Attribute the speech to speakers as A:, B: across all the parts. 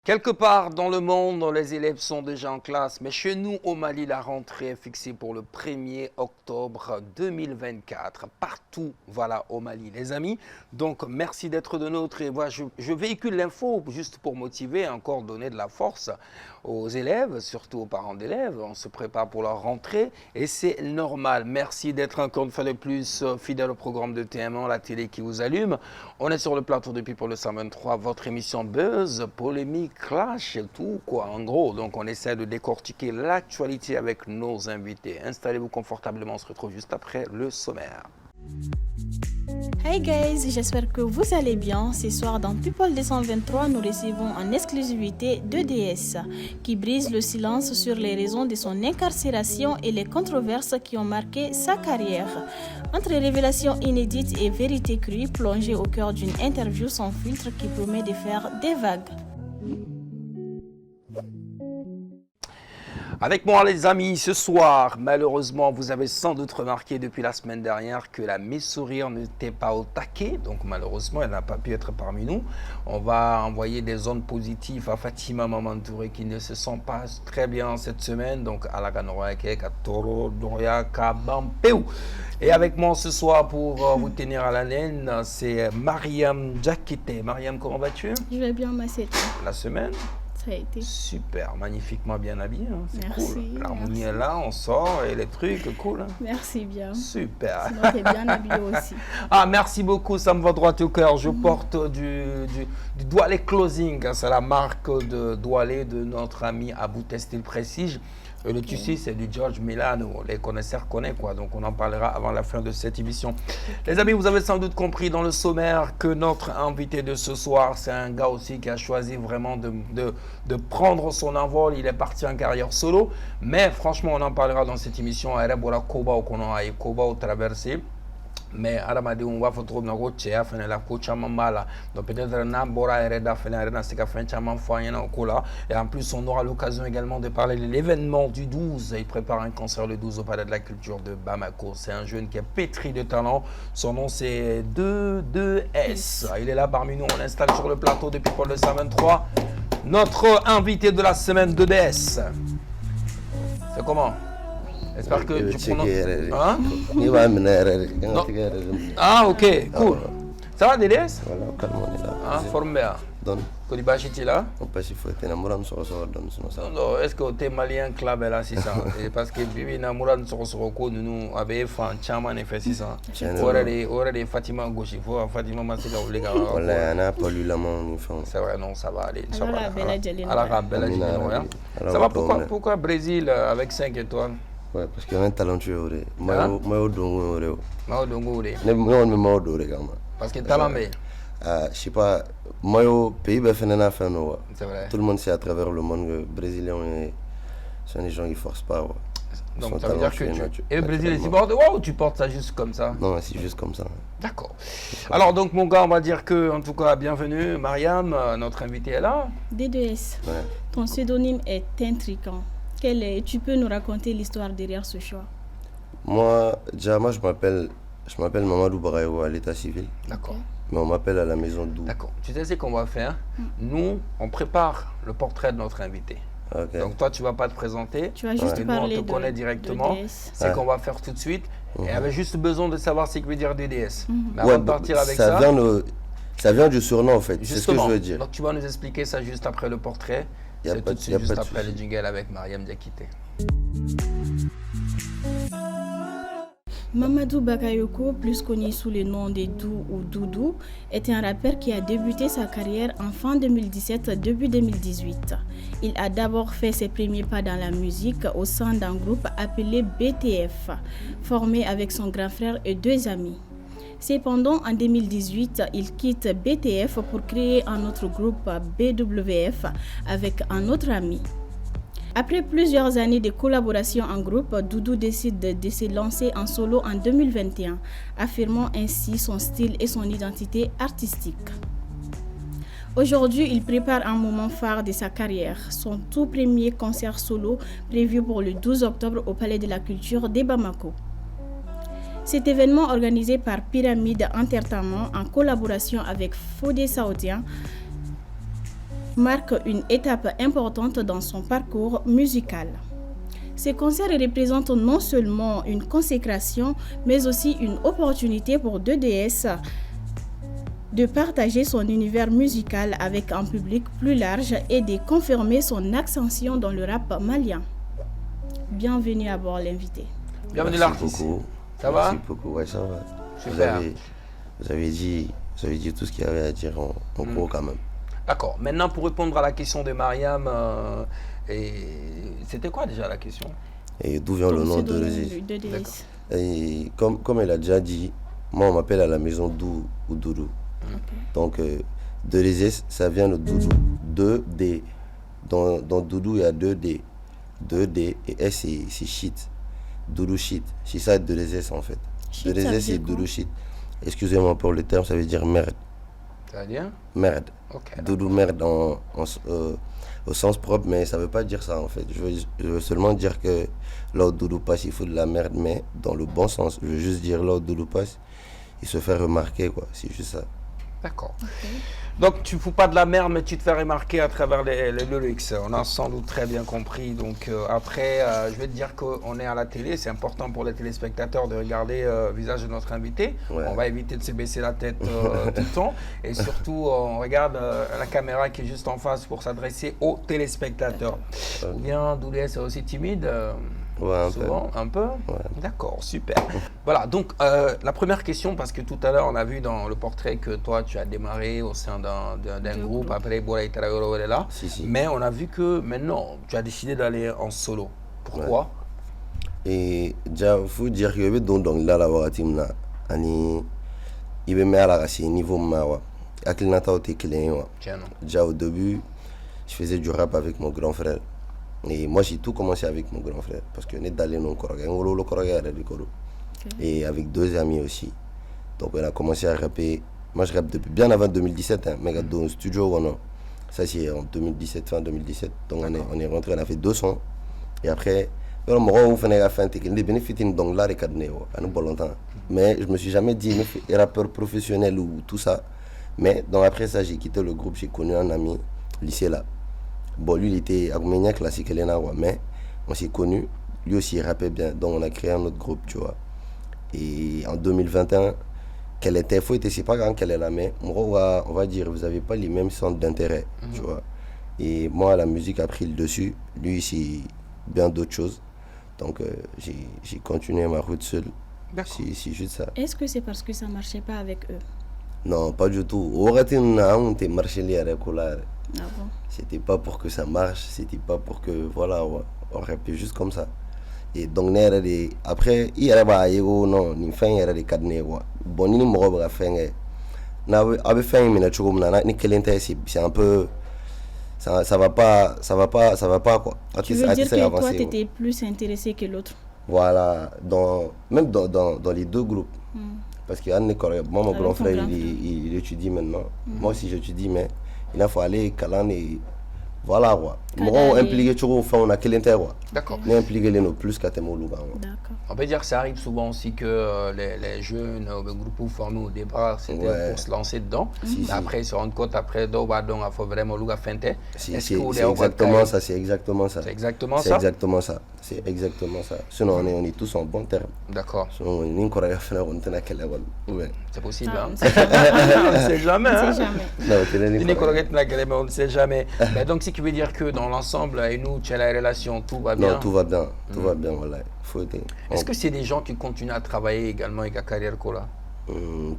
A: Quelque part dans le monde, les élèves sont déjà en classe, mais chez nous au Mali, la rentrée est fixée pour le 1er octobre 2024. Partout, voilà, au Mali, les amis. Donc, merci d'être de nôtres. Et voilà, je véhicule l'info juste pour motiver et encore donner de la force aux élèves, surtout aux parents d'élèves. On se prépare pour leur rentrée et c'est normal. Merci d'être encore une fois de plus fidèle au programme de TM1, la télé qui vous allume. On est sur le plateau depuis pour le 123, votre émission Buzz, polémique, clash, tout quoi, en gros. Donc on essaie de décortiquer l'actualité avec nos invités. Installez-vous confortablement, on se retrouve juste après le sommaire.
B: Hey guys, j'espère que vous allez bien. Ce soir dans People 223, nous recevons en exclusivité 2DS qui brise le silence sur les raisons de son incarcération et les controverses qui ont marqué sa carrière. Entre révélations inédites et vérité crue, plongée au cœur d'une interview sans filtre qui promet de faire des vagues.
A: Avec moi les amis, ce soir, malheureusement, vous avez sans doute remarqué depuis la semaine dernière que la Miss Sourire n'était pas au taquet. Donc malheureusement, elle n'a pas pu être parmi nous. On va envoyer des ondes positives à Fatima Mamantouré qui ne se sent pas très bien cette semaine. Donc à la Ganoroake, à Toro, Doria, Kabampeu. Et avec moi ce soir pour vous tenir à l'haleine, c'est Mariam Diakité. Mariam, comment vas-tu?
B: Je vais bien, Massé.
A: La semaine?
B: Ça a été.
A: Super, magnifiquement bien habillé, hein. C'est
B: merci,
A: cool. L'harmonie est là, on sort et les trucs, cool. Hein.
B: Merci bien.
A: Super.
B: Sinon, t'es bien habillé aussi.
A: Ah, merci beaucoup, ça me va droit au cœur. Je porte du Doualé Closing, hein. C'est la marque de Doualé de notre ami Abou Testil Prestige. Et le tissu, c'est du George Milano. Les connaisseurs connaissent quoi. Donc, on en parlera avant la fin de cette émission. Les amis, vous avez sans doute compris dans le sommaire que notre invité de ce soir, c'est un gars aussi qui a choisi vraiment de prendre son envol. Il est parti en carrière solo. Mais franchement, on en parlera dans cette émission. Koba au traversé. Mais Aramadi on va faire na ko cɛya fɛnɛ la ko caman b'a la donc peut-être n'an bɔra yɛrɛ da fɛnɛ a yɛrɛ na se ka fɛn caman fɔ an ɲɛna o ko la et en plus on aura l'occasion également de parler de l'événement du 12. Il prépare un concert le 12 au Palais de la Culture de Bamako. C'est un jeune qui est pétri de talent. Son nom c'est 2DS. Il est là parmi nous. On l'installe sur le plateau depuis Paul 223. Notre invité de la semaine 2DS. C'est comment? J'espère que tu prononces... Hein? Non. Ah, ok, cool. Ça va, DDS?
C: Voilà, calme-toi là.
A: Ah, forme bien.
C: Donne.
A: Kodibachiti là?
C: On peut s'y foutre, on a mourant sur donne sinon ça.
A: Non, est-ce que tu es malien club là, c'est ça? Parce que Bibi na mourant sur nous avait fait un chaman et fait 600. Aurait Fatima gauche, il faut Fatima Massika ou les gars.
C: Voilà, on a pas lu la main,
A: c'est vrai, non, ça va aller.
B: Ça
A: va, pourquoi Brésil avec 5 étoiles?
C: Ouais, parce qu'il y a un talentueux. Mao Dongo.
A: Mao Dongo.
C: Mao Dongo.
A: Parce que talent mais.
C: Je sais pas, Mao pays Bafenana fait no.
A: C'est vrai.
C: Tout le monde sait à travers le monde que Brésiliens sont des gens qui forcent pas. Ouais.
A: Donc ça veut dire que et le Brésil est si bord de ou tu portes ça juste comme ça?
C: Non, c'est juste comme ça.
A: D'accord. Alors donc mon gars, on va dire que en tout cas bienvenue Mariam, notre invitée est là.
B: D2S. Ouais. Ton pseudonyme est intriguant. Tu peux nous raconter l'histoire derrière ce choix?
C: Moi, déjà, je m'appelle Mamadou Barayo à l'état civil.
A: D'accord.
C: Mais on m'appelle à la maison d'où.
A: D'accord. Tu sais ce qu'on va faire? Nous, on prépare le portrait de notre invité. Okay. Donc toi, tu ne vas pas te présenter.
B: Tu vas juste parler
A: nous, on te connaît directement. C'est qu'on va faire tout de suite. Et avait juste besoin de savoir ce que veut dire DDS. Mais avant de partir avec ça...
C: Ça vient du surnom en fait, c'est ce que je veux dire.
A: Donc tu vas nous expliquer ça juste après le portrait. C'est tout de suite, juste après le jingle avec Mariam Diakité.
B: Mamadou Bakayoko, plus connu sous le nom de Dou ou Doudou, est un rappeur qui a débuté sa carrière en fin 2017, début 2018. Il a d'abord fait ses premiers pas dans la musique au sein d'un groupe appelé BTF, formé avec son grand frère et 2 amis. Cependant, en 2018, il quitte BTF pour créer un autre groupe BWF avec un autre ami. Après plusieurs années de collaboration en groupe, Doudou décide de se lancer en solo en 2021, affirmant ainsi son style et son identité artistique. Aujourd'hui, il prépare un moment phare de sa carrière, son tout premier concert solo prévu pour le 12 octobre au Palais de la Culture de Bamako. Cet événement organisé par Pyramide Entertainment en collaboration avec Fodé Saoudien marque une étape importante dans son parcours musical. Ces concerts représentent non seulement une consécration, mais aussi une opportunité pour 2DS de partager son univers musical avec un public plus large et de confirmer son ascension dans le rap malien. Bienvenue à bord l'invité.
A: Bienvenue
C: Merci
A: l'artiste.
C: beaucoup.
A: Ça va?
C: Merci beaucoup, ouais, ça va.
A: Super.
C: Vous avez dit tout ce qu'il y avait à dire en gros quand même.
A: D'accord. Maintenant, pour répondre à la question de Mariam, c'était quoi déjà la question?
C: Et d'où vient le nom de Rezé?
B: 2DS.
C: Et comme elle a déjà dit, moi on m'appelle à la maison Dou ou Doudou. Donc de Rezé, ça vient de Doudou. 2D. Dans Doudou, il y a 2D. 2D et S c'est shit. Doudou shit. C'est ça de Rezé en fait.
B: Shit,
C: De
B: ça
C: Rezé
B: veut
C: c'est
B: dire quoi?
C: Doudou shit. Excusez-moi pour le terme, ça veut dire merde.
A: Ça veut dire?
C: Merde.
A: Ok.
C: Doudou merde au sens propre, mais ça veut pas dire ça en fait. Je veux seulement dire que là où Doudou passe, il faut de la merde, mais dans le bon sens. Je veux juste dire là où Doudou passe, il se fait remarquer quoi. C'est juste ça.
A: D'accord. Donc, tu ne fous pas de la merde, mais tu te fais remarquer à travers les lyrics. On a sans doute très bien compris. Donc, après, je vais te dire qu'on est à la télé. C'est important pour les téléspectateurs de regarder le visage de notre invité.
C: Ouais.
A: On va éviter de se baisser la tête tout le temps. Et surtout, on regarde la caméra qui est juste en face pour s'adresser aux téléspectateurs. Ou bien, Doudé, c'est aussi timide
C: Ouais, un peu.
A: souvent, un peu.
C: Ouais.
A: D'accord, super. Voilà, donc la première question, parce que tout à l'heure on a vu dans le portrait que toi tu as démarré au sein d'un groupe, après Boraï Traoré est là,
C: Si.
A: mais on a vu que maintenant tu as décidé d'aller en solo. Pourquoi?
C: Et déjà, il faut dire que je vais donc là la voir team là. Ani, il veut mettre à la niveau mawa. Akilnata au tekelen wa.
A: Tiens, non.
C: Déjà au début, je faisais du rap avec mon grand frère. Et moi j'ai tout commencé avec mon grand frère parce que on est d'aller non et avec deux amis aussi. Donc on a commencé à rapper. Moi je rappe depuis bien avant 2017, hein, mais dans le studio ou non. Ça c'est en 2017, fin 2017. Donc on est rentré, on a fait 2 sons. Et après, mais je me suis jamais dit rappeur professionnel ou tout ça. Mais donc après ça, j'ai quitté le groupe, j'ai connu un ami lycée là. Bon, lui, il était arménien classique, mais on s'est connus. Lui aussi, il rappait bien. Donc, on a créé un autre groupe, tu vois. Et en 2021, quelle était, c'est pas grave qu'elle est là, mais on va dire, vous n'avez pas les mêmes centres d'intérêt, tu vois. Et moi, la musique a pris le dessus. Lui, c'est bien d'autres choses. Donc, j'ai continué ma route seul. C'est juste ça.
B: Est-ce que c'est parce que ça ne marchait pas avec eux?
C: Non, pas du tout. On était marché les
B: Ah bon?
C: C'était pas pour que ça marche, c'était pas pour que, voilà, on rappait juste comme ça. Et donc, après, il y avait non, il y avait des cadenets. Bon, il y a c'est un peu, ça va pas quoi.
B: Tu veux dire que toi, tu étais plus intéressé que l'autre?
C: Voilà, même dans les deux groupes. Parce que moi, mon grand frère, il étudie maintenant. Moi aussi, j'étudie, mais il faut aller caler et voilà quoi. Moi, impliqué toujours on a quel quoi.
A: D'accord.
C: Mais impliqué les plus qu'à D'accord.
A: On peut dire que ça arrive souvent aussi que les jeunes, le groupe où formé au départ, c'était pour se lancer dedans. Mais après, ils se rendent compte, après, donc, il faut vraiment le feinter.
C: C'est exactement ça, c'est exactement ça.
A: C'est exactement ça.
C: C'est exactement ça. C'est exactement ça. Sinon, on est tous en bon terme.
A: D'accord.
C: Sinon, on est
A: C'est possible.
B: Ah,
A: Hein? On ne sait jamais.
B: On ne
A: Hein?
B: sait jamais.
A: On ne sait jamais. Mais donc, ce qui veut dire que dans l'ensemble, et nous, tu as la relation, tout va bien.
C: Non, tout va bien. Tout va bien, voilà.
A: Est-ce que c'est des gens qui continuent à travailler également avec la carrière Kola?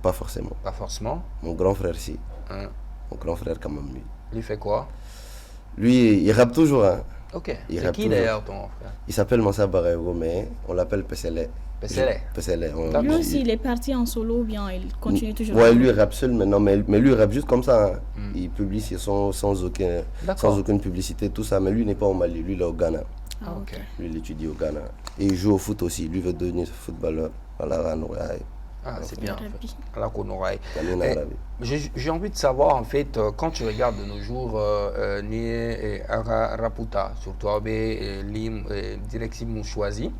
C: Pas forcément.
A: Pas forcément.
C: Mon grand frère, si.
A: Hein?
C: Mon grand frère, quand même, lui.
A: Il fait quoi?
C: Lui, il rappe toujours. Hein.
A: Ok.
C: Il
A: C'est
C: rappe
A: qui
C: toujours.
A: d'ailleurs ton frère?
C: Il s'appelle Mansa Barayro, mais on l'appelle Pesele.
A: Pesele.
C: Pesele.
B: Lui aussi, il est parti en solo ou bien il continue toujours?
C: Ouais, lui, il rappe seul maintenant, mais lui, il rappe juste comme ça. Hein. Il publie ses sons sans aucune publicité, tout ça. Mais lui, il n'est pas au Mali, lui, il est au Ghana.
B: Ah, ok.
C: Lui, il étudie au Ghana. Et il joue au foot aussi. Lui veut devenir footballeur. Voilà,
A: Ah, c'est bien.
B: Arabi.
A: À la Konoraï.
C: Kamina Arabi.
A: J'ai envie de savoir, en fait, quand tu regardes de nos jours Nié et Raputa, surtout Abe et Lim, Directive Mouchoisi,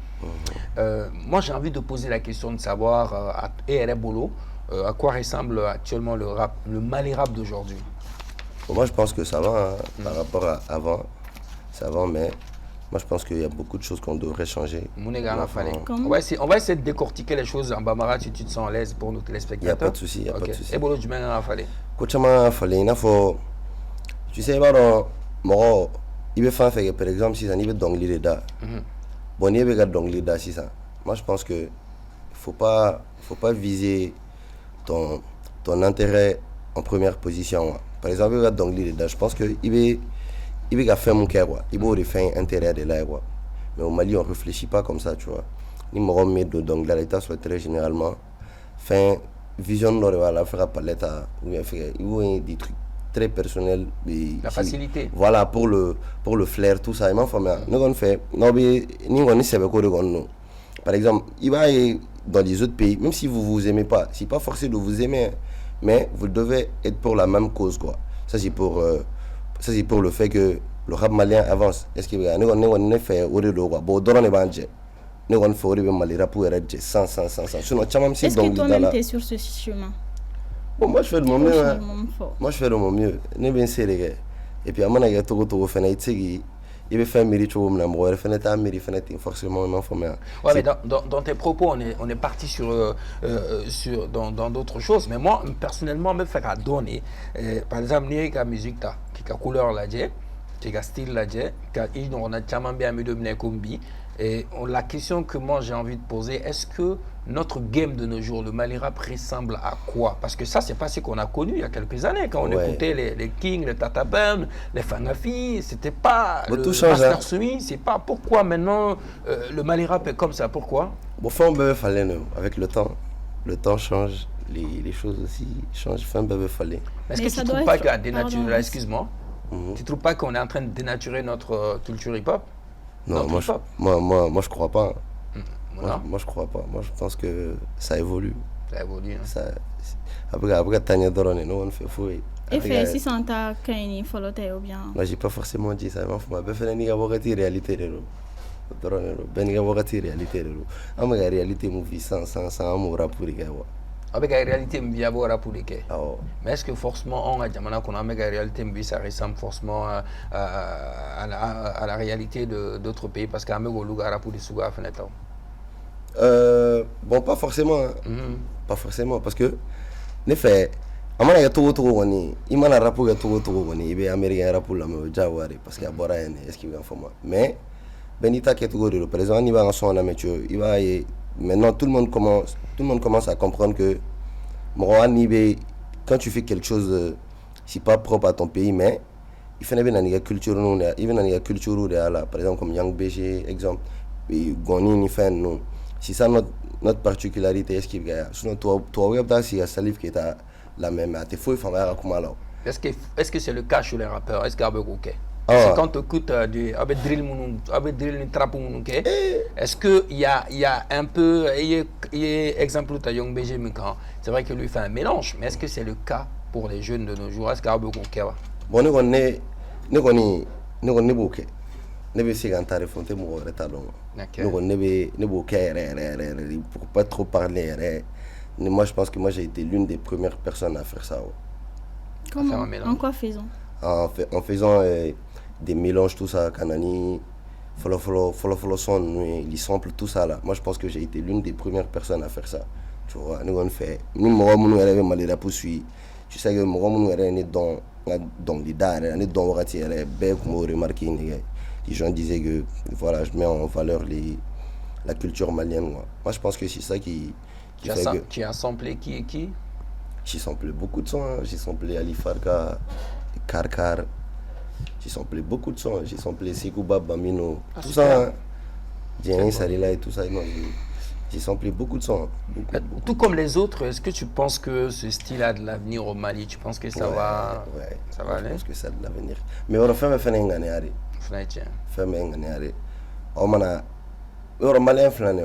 A: moi j'ai envie de poser la question de savoir, à quoi ressemble actuellement le Mali rap d'aujourd'hui?
C: Bon, moi, je pense que ça va par rapport à avant. Ça va, mais moi, je pense qu'il y a beaucoup de choses qu'on devrait changer.
A: On va essayer de décortiquer les choses en Bambara si tu te sens à l'aise pour nos téléspectateurs.
C: Il n'y a pas de souci, il n'y a pas de souci.
A: Et Bolo, tu m'as fallu.
C: Tu sais, il veut faire, par exemple, si ça n'y veut donc l'idée là. Bon, il veut donc l'idée là, si ça. Moi, je pense que faut pas viser ton intérêt en première position. Par exemple, il veut donc l'idée là. Je pense que il veut faire mon cœur, il veut faire intérêt de là, mais au Mali, on réfléchit pas comme ça, tu vois. Ni me remettre donc là, l'état soit très généralement fin vision de faire par l'état ou bien faire il veut des trucs très personnels.
A: La facilité.
C: Voilà, pour le flair, tout ça. Nous fait, par exemple, il va dans les autres pays, même si vous vous aimez pas, c'est pas forcé de vous aimer, mais vous devez être pour la même cause, quoi. Ça c'est pour le fait que le rap malien avance. Est-ce que nous fait au quoi? Bon, dans les bandes, nous fait au Mali rap pour sans.
B: Est-ce que toi-même tu es sur ce chemin?
C: Bon, moi je fais de mon mieux. Moi je fais de mon mieux. Ne bien serré. Et puis à mon avis, tout fait il veut faire mérite au même endroit. Il fait mérite forcément une information.
A: Ouais, mais dans tes propos, on est parti dans d'autres choses. Mais moi, personnellement, me faire à donner. Par exemple, il y a une musique qui a couleur là, qui a style là, qui a tellement bien mis de combi. Et la question que moi j'ai envie de poser, est-ce que notre game de nos jours, le Mali rap, ressemble à quoi? Parce que ça, c'est pas ce qu'on a connu il y a quelques années, quand on écoutait les Kings, les Tata Ben, les Fangafi, c'était pas
C: le
A: Master Sumi, c'est pas pourquoi maintenant le Mali rap est comme ça, pourquoi?
C: Bon, avec le temps change, les choses aussi changent, fallait.
A: Est-ce que tu ne trouves pas qu'à dénaturer, excuse-moi, tu trouves pas qu'on est en train de dénaturer notre culture hip-hop?
C: Non, moi je crois pas. Moi je crois pas. Moi je pense que ça évolue.
A: Ça évolue. Hein.
C: Après Tania Dorone, nous on fait fouiller.
B: Et fait si ça t'a qu'un follow ou bien.
C: Moi j'ai pas forcément dit ça, mais faut faire une réalité de l'eau. Dorone, ben réalité de l'eau. Ama réalité movie sans amour pour les gars.
A: Avec la réalité, mais est-ce que forcément, on a dit qu'on a une réalité, ça ressemble forcément à la réalité d'autres pays? Parce qu'à
C: bon, pas forcément. Pas forcément. Parce que, en effet, il y a tout il y a un rapport il y a un américain rapport parce qu'il y a un est-ce qu'il y a un format. Mais, Benita qui est tout le président, il va en son amateur, il va y. Maintenant, tout le monde commence à comprendre que quand tu fais quelque chose, c'est pas propre à ton pays, mais il fait une culture, par exemple comme Yang BG, exemple, Goni, c'est ça notre particularité. Est-ce qu'il y a sinon toi, si Salif qui est la même,
A: est-ce que c'est le cas chez les rappeurs? Est-ce qu'il y a c'est quand tu écoutes du drill est-ce qu'il y a un peu, exemple de Young BG, c'est vrai que lui fait un mélange, mais est-ce que c'est le cas pour les jeunes de nos jours? Est-ce qu'il y a beaucoup de
C: bon, nous on beaucoup. Nous pour pas trop parler. Moi je pense que moi j'ai été l'une des premières personnes à faire ça.
B: Comment? En quoi faisant?
C: En faisant des mélanges, tout ça, Kanani, follow son, les samples, tout ça là. Moi je pense que j'ai été l'une des premières personnes à faire ça. Tu vois, nous on fait. Nous, nous avons mal la poursuite. Tu sais que nous avons dans les dards, on est dans le bec, comme remarqué. Les gens disaient que voilà, je mets en valeur la culture malienne. Moi je pense que c'est ça qui fait que.
A: Tu as samplé qui?
C: J'ai samplé beaucoup de sons. Hein. J'ai samplé Ali Farka, Karkar. J'ai samplé beaucoup de sons. J'ai samplé Sekouba, Bamino, tout ça. Hein. Dien Salila et tout ça. Non, j'ai samplé beaucoup de sons. Beaucoup.
A: Tout comme les autres, est-ce que tu penses que ce style a de l'avenir au Mali? Tu penses que ça va aller?
C: Je pense que ça a de l'avenir. Mais on va faire un gagné. Faire un gagné. On a un Malien flané.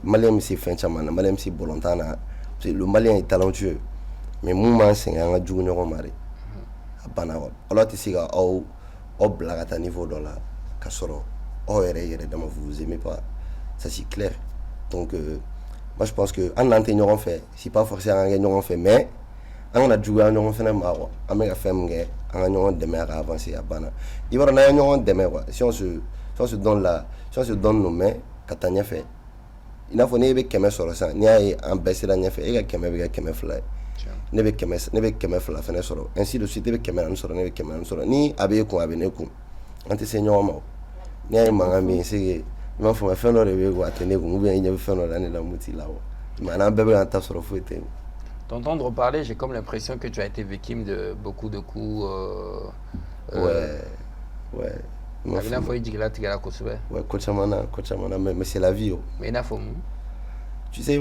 C: Malien, c'est fin chamana. Malien, c'est volontana. Le Malien est talentueux. Mais moi, c'est un junior au Mali. Alors tu sais au blague à niveau de la casserole vous aimez pas, ça c'est clair. Donc moi je pense que en enseignant fait c'est pas forcément un gagnant fait, mais on a joué à un fait marre on a fait un demain à avancer à bana il va en demain si on se donne nos mains Katania fait il a fallu que mes sur ça n'y a un baisser la fait et que mes fly ne be kɛmɛ fila fɛnɛ sɔrɔ ainsi de suite e bɛ kɛmɛ naani sɔrɔ ne bɛ kɛmɛ naani sɔrɔ ni a bɛ kun a bɛ ne kun an tɛ se ɲɔgɔn ma o n'i y'a ye mankan min c'est que i m'a fɔ ma fɛn dɔ de bɛ yen a tɛ ne kun ou bien i ɲɛ bɛ fɛn dɔ la ne la mun t'i la wa mais n'an bɛɛ bɛ k'an ta sɔrɔ foyi tɛ yen.
A: T'entendre parler, j'ai comme l'impression que tu as été victime de beaucoup de coups.
C: Ouais.
A: La dernière fois, il dit que là, tu es là,
C: ouais, coach Amana, mais c'est la vie. Oh.
A: Mais il a fait.
C: Tu sais,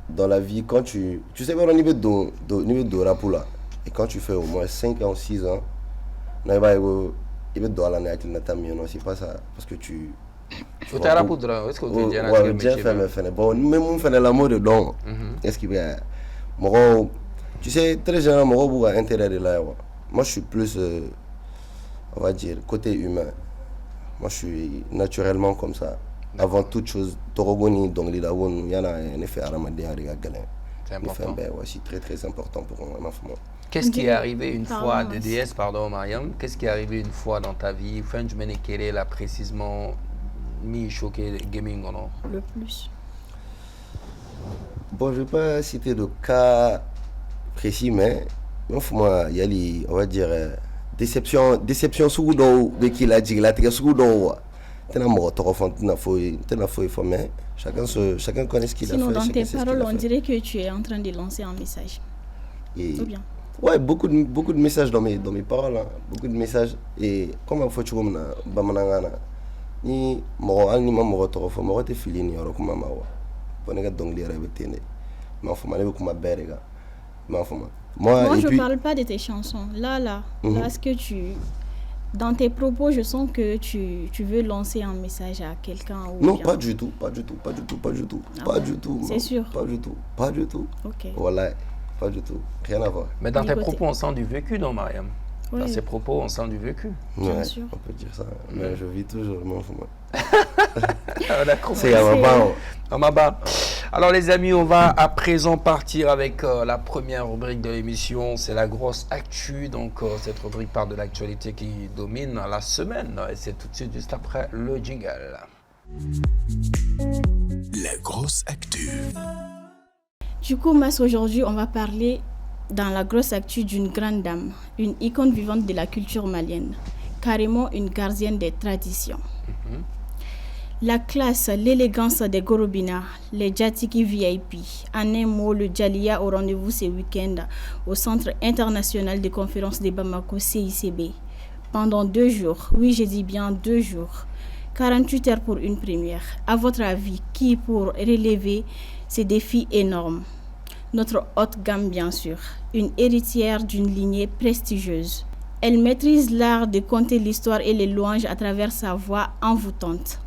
C: dans la vie, quand tu sais, au niveau de rap là, et quand tu fais au moins 5 ans, 6 ans, il va c'est pas ça, parce que tu...
A: Tu es rap est-ce que tu es déjà
C: ouais, bon, même on fait l'amour dedans. Est-ce qu'il y a... Tu sais, très généralement, on a intérêt de là. Moi, je suis plus, on va dire, côté humain. Moi, je suis naturellement comme ça. Avant toute chose, Torogoni, donc il y a un effet aramadé à Galin.
A: C'est important.
C: C'est très très important pour moi.
A: Qu'est-ce qui est arrivé une fois, DDS, pardon Mariam, qu'est-ce qui est arrivé une fois dans ta vie? Fin de semaine, quel est là précisément mis choqué gaming ou non?
B: Le plus.
C: Bon, je ne vais pas citer de cas précis, mais moi, il y a les, on va dire, déception sous l'eau, de qui l'a dit, la tête sous l'eau. Chacun connaît ce qu'il a fait.
B: Sinon, dans tes paroles, on dirait que tu es en train de lancer un message. Ou bien?
C: Ouais, beaucoup de messages dans mes paroles. Hein. Beaucoup de messages. Et comme il faut que tu bamanangana, ni moro ni moro torofo moro te filini oro kuma mawa. Bonega dongli rebetene. Mais faut maler comme berega. Mais faut
B: moi je parle pas de tes chansons. Là, est-ce que tu dans tes propos, je sens que tu veux lancer un message à quelqu'un ou
C: non,
B: bien...
C: pas du tout.
B: Ah
C: Pas du tout.
B: C'est sûr.
C: Pas du tout.
B: Ok.
C: Voilà, pas du tout. Rien à voir.
A: Mais dans tes propos, on sent du vécu, non, Mariam? Oui. Dans ses propos, on sent du vécu.
B: Bien sûr.
C: On peut dire ça. Mais je vis toujours, moi.
A: C'est Amaba. Alors les amis, on va à présent partir avec la première rubrique de l'émission, c'est la grosse actu. Donc cette rubrique parle de l'actualité qui domine la semaine et c'est tout de suite juste après le jingle.
D: La grosse actu.
B: Du coup, Mas, aujourd'hui, on va parler dans la grosse actu d'une grande dame, une icône vivante de la culture malienne, carrément une gardienne des traditions. La classe, l'élégance des Gorobina, les Djatiki VIP, en un mot, le Djalia au rendez-vous ce week-end au Centre international de conférences de Bamako CICB. Pendant 2 jours, oui je dis bien 2 jours, 48 heures pour une première. À votre avis, qui pour relever ces défis énormes? Notre haute gamme bien sûr, une héritière d'une lignée prestigieuse. Elle maîtrise l'art de conter l'histoire et les louanges à travers sa voix envoûtante.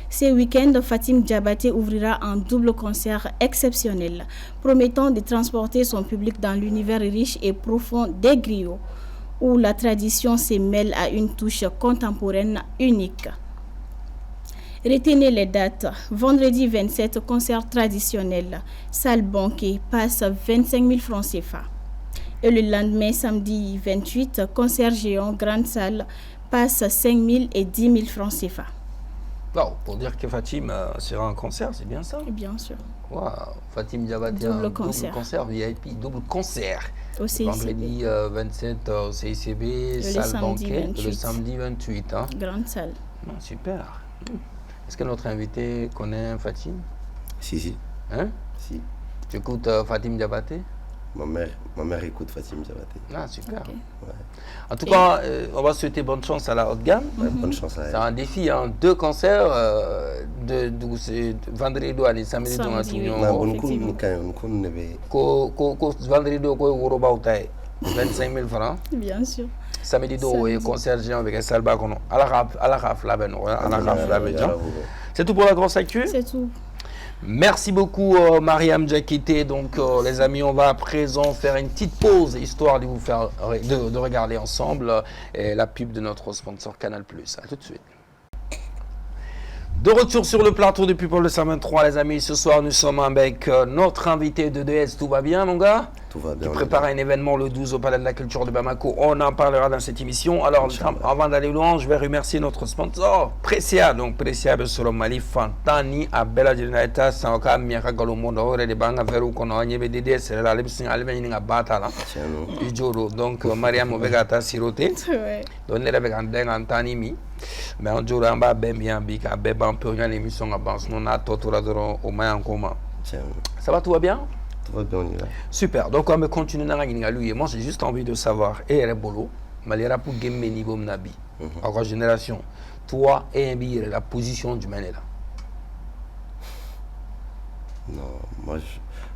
B: Ce week-end, Fatim Diabaté ouvrira un double concert exceptionnel, promettant de transporter son public dans l'univers riche et profond des griots, où la tradition se mêle à une touche contemporaine unique. Retenez les dates. Vendredi 27, concert traditionnel, salle banquet, passe 25 000 francs CFA. Et le lendemain, samedi 28, concert géant, grande salle, passe 5 000 et 10 000 francs CFA.
A: Wow, pour dire que Fatim sera en concert, c'est bien ça?
B: Bien sûr.
A: Wow, Fatim Diabaté, double concert VIP, double concert.
B: Au CICB.
A: Vendredi 27 au CICB, salle banquet, le samedi 28. Hein?
B: Grande salle.
A: Oh, super. Est-ce que notre invité connaît Fatim?
C: Si.
A: Hein?
C: Si.
A: Tu écoutes Fatim Diabaté?
C: Ma mère écoute Fatim Diabaté.
A: Ah, super.
C: Okay. Ouais.
A: En tout cas, on va souhaiter bonne chance à la haute gamme.
C: Bonne chance à elle.
A: C'est un défi, hein. 2 concerts, vendredi et samedi. Vendredi, 25 000 francs.
B: Bien sûr.
A: Samedi, concert géant avec un salle bacono. C'est tout pour la grosse actu?
B: C'est tout.
A: Merci beaucoup Mariam Diakité. Donc les amis, on va à présent faire une petite pause histoire de vous faire de regarder ensemble la pub de notre sponsor Canal+. À tout de suite. De retour sur le plateau de People de 123 les amis. Ce soir nous sommes avec notre invité de DS. Tout va bien mon gars?
C: Tout va bien.
A: Tu prépares un événement le 12 au Palais de la Culture de Bamako. On en parlera dans cette émission. Alors, avant d'aller loin, je vais remercier notre sponsor, Precia. Donc, Precia de Solomali, Fantani, Abela Generata, Sanka, Miaka Galomondo, de Banga, Veru, Konoye, BDD, c'est la Libsing Alveni, Batala. Donc, Mariam Ovegata, Siroté. Donc, les avec Antani Mi. Mais on joue en bas, bien, Bika, Beba, on peut rien l'émission avance. On a Totora au Maya en commun. Ça va, tout va bien?
C: Tout va bien, on y va.
A: Super, donc on va continuer dans la guinée. Moi, j'ai juste envie de savoir, et Rebolo, Malera pour game niveau Nabi, en génération, toi et Mbi, la position du Manela.
C: Non, moi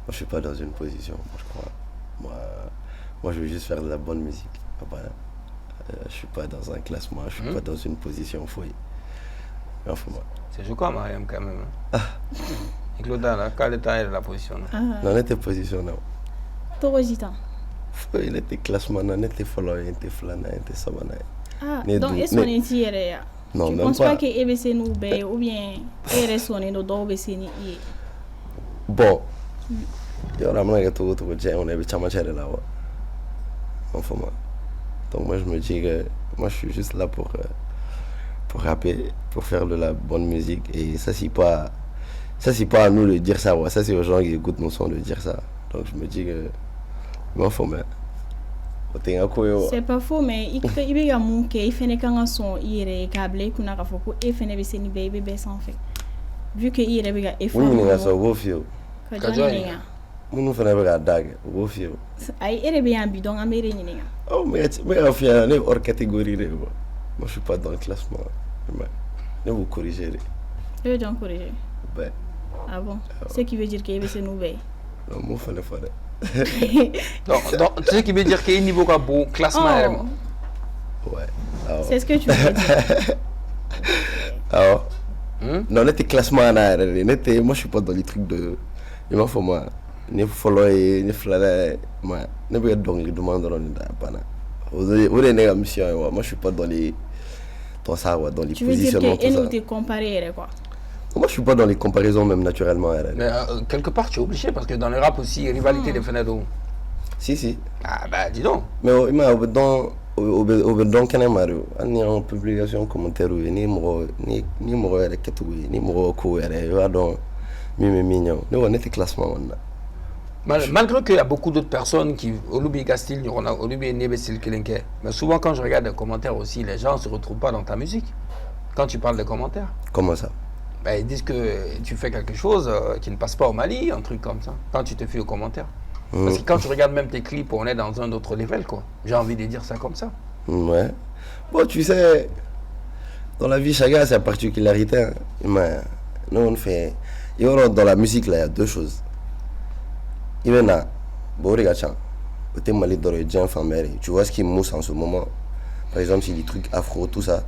C: je suis pas dans une position, moi, je crois. Moi, je veux juste faire de la bonne musique. Je suis pas dans un classement, je suis pas dans une position fouille. Enfin, moi.
A: C'est joué comme Mariam quand même. Et Claude, quel est la position?
C: Non, on était position, non.
B: Torosita.
C: Il était classement, on était follow, il était flana, il était sabana.
B: Ah, donc est-ce qu'on est tiré?
C: Non,
B: tu
C: même
B: penses
C: pas
B: que EBC nous bé ou bien RSON nous doit EBC ni?
C: Bon, il y aura un que tout on est chamachère là. Enfin, moi. Donc moi je me dis que moi je suis juste là pour rapper, pour faire de la bonne musique et ça c'est pas à nous de dire ça, ça c'est aux gens qui écoutent nos sons de dire ça. Donc je me dis que
B: c'est pas faux, mais il y a mon qui fait des cançons il est câblé qu'on a fait pour faire des bécéni bébé sans fait vu que il est bien effort
C: oui mais ça vaut fio
B: nous
C: faisons pas dague vaut fio
B: ay il est bien bidon américain ni
C: oh mais on est hors catégorie moi je suis pas dans le classement mais vous corriger
B: je vais donc corriger
C: ben
B: ah bon ce qui veut dire que c'est nous bé
C: non moi fallait
A: donc ce qui veut dire qu'il y a un niveau de bon classement.
C: Ouais.
B: C'est ce que tu veux dire.
C: Alors, non, on était classement en arrière. Moi, je suis pas dans les trucs de. Il m'a fait moi. Ne follow et ne flatter. Moi, ne pas donc les demandes dans les vous êtes en mission. Moi, je suis pas dans les. Dans ça, dans les positionnements.
B: Tu veux dire que nous te comparer quoi?
C: Moi, je suis pas dans les comparaisons même naturellement.
A: Mais quelque part, tu es obligé parce que dans le rap aussi, rivalité des fenêtres.
C: Si.
A: Ah bah dis donc.
C: Mais il m'a dans quand même on est en publication commentaire ni mo ni ko donc mignon on était classement
A: malgré qu'il y a beaucoup d'autres personnes qui Olubi Gastil on a Olubi Nebestil Kelenke, mais souvent quand je regarde les commentaires aussi les gens se retrouvent pas dans ta musique quand tu parles des commentaires.
C: Comment ça?
A: Ben, ils disent que tu fais quelque chose qui ne passe pas au Mali, un truc comme ça, quand tu te fais aux commentaires. Parce que quand tu regardes même tes clips, on est dans un autre level, quoi. J'ai envie de dire ça comme ça.
C: Ouais. Bon, tu sais, dans la vie, chacun a sa particularité. Hein. Mais nous, on fait... Et dans la musique, là, il y a deux choses. Il y en a, bon, regarde, tu vois ce qui mousse en ce moment. Par exemple, si les trucs afro, tout ça,